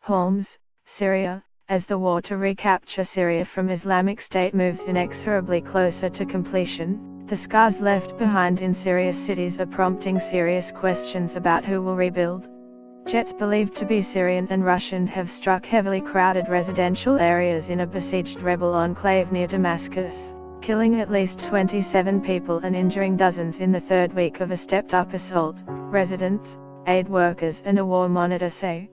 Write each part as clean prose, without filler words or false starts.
Homs, Syria. As the war to recapture Syria from Islamic State moves inexorably closer to completion, the scars left behind in Syria's cities are prompting serious questions about who will rebuild. Jets believed to be Syrian and Russian have struck heavily crowded residential areas in a besieged rebel enclave near Damascus, killing at least 27 people and injuring dozens in the third week of a stepped-up assault, residents, aid workers and a war monitor say.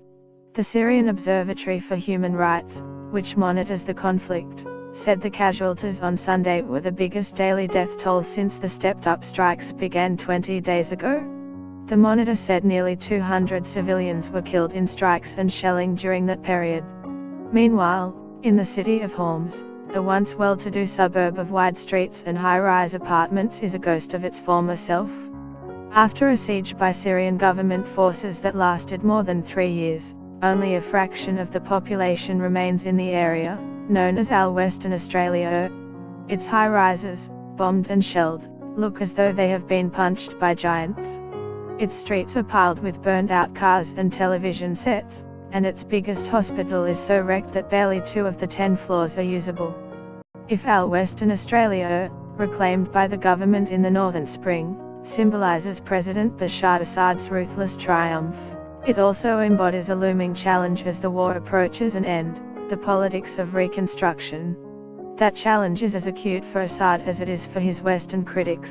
The Syrian Observatory for Human Rights, which monitors the conflict, said the casualties on Sunday were the biggest daily death toll since the stepped-up strikes began 20 days ago. The monitor said nearly 200 civilians were killed in strikes and shelling during that period. Meanwhile, in the city of Homs, the once well-to-do suburb of wide streets and high-rise apartments is a ghost of its former self. After a siege by Syrian government forces that lasted more than 3 years, only a fraction of the population remains in the area, known as Western Australia. Its high-rises, bombed and shelled, look as though they have been punched by giants. Its streets are piled with burned-out cars and television sets, and its biggest hospital is so wrecked that barely 2 of the 10 floors are usable. If Western Australia, reclaimed by the government in the Northern Spring, symbolizes President Bashar Assad's ruthless triumph, it also embodies a looming challenge as the war approaches an end, the politics of reconstruction. That challenge is as acute for Assad as it is for his Western critics.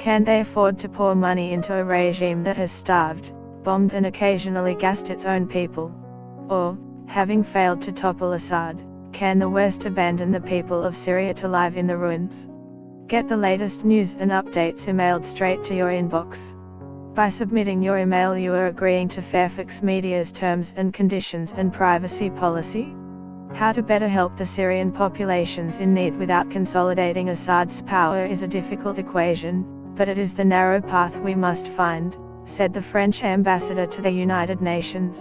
Can they afford to pour money into a regime that has starved, bombed and occasionally gassed its own people? Or, having failed to topple Assad, can the West abandon the people of Syria to live in the ruins? Get the latest news and updates emailed straight to your inbox. By submitting your email you are agreeing to Fairfax Media's terms and conditions and privacy policy. How to better help the Syrian populations in need without consolidating Assad's power is a difficult equation, but it is the narrow path we must find, said the French ambassador to the United Nations,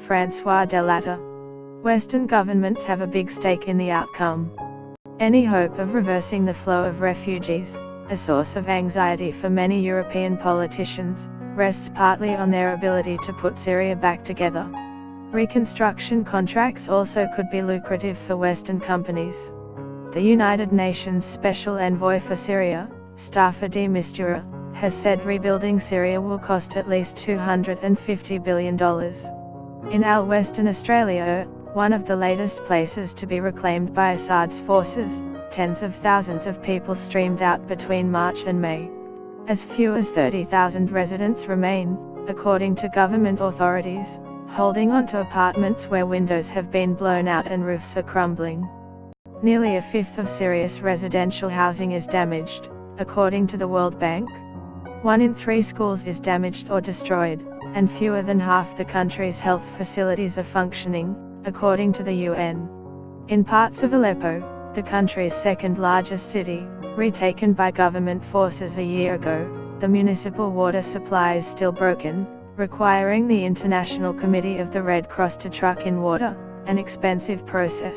François Delatte. Western governments have a big stake in the outcome. Any hope of reversing the flow of refugees, a source of anxiety for many European politicians, rests partly on their ability to put Syria back together. Reconstruction contracts also could be lucrative for Western companies. The United Nations Special Envoy for Syria, Staffan de Mistura, has said rebuilding Syria will cost at least $250 billion. In Western Australia, one of the latest places to be reclaimed by Assad's forces, tens of thousands of people streamed out between March and May. As few as 30,000 residents remain, according to government authorities, holding on to apartments where windows have been blown out and roofs are crumbling. Nearly a fifth of Syria's residential housing is damaged, according to the World Bank. 1 in 3 schools is damaged or destroyed, and fewer than half the country's health facilities are functioning, according to the UN. In parts of Aleppo, the country's second largest city, retaken by government forces a year ago, the municipal water supply is still broken, requiring the International Committee of the Red Cross to truck in water, an expensive process.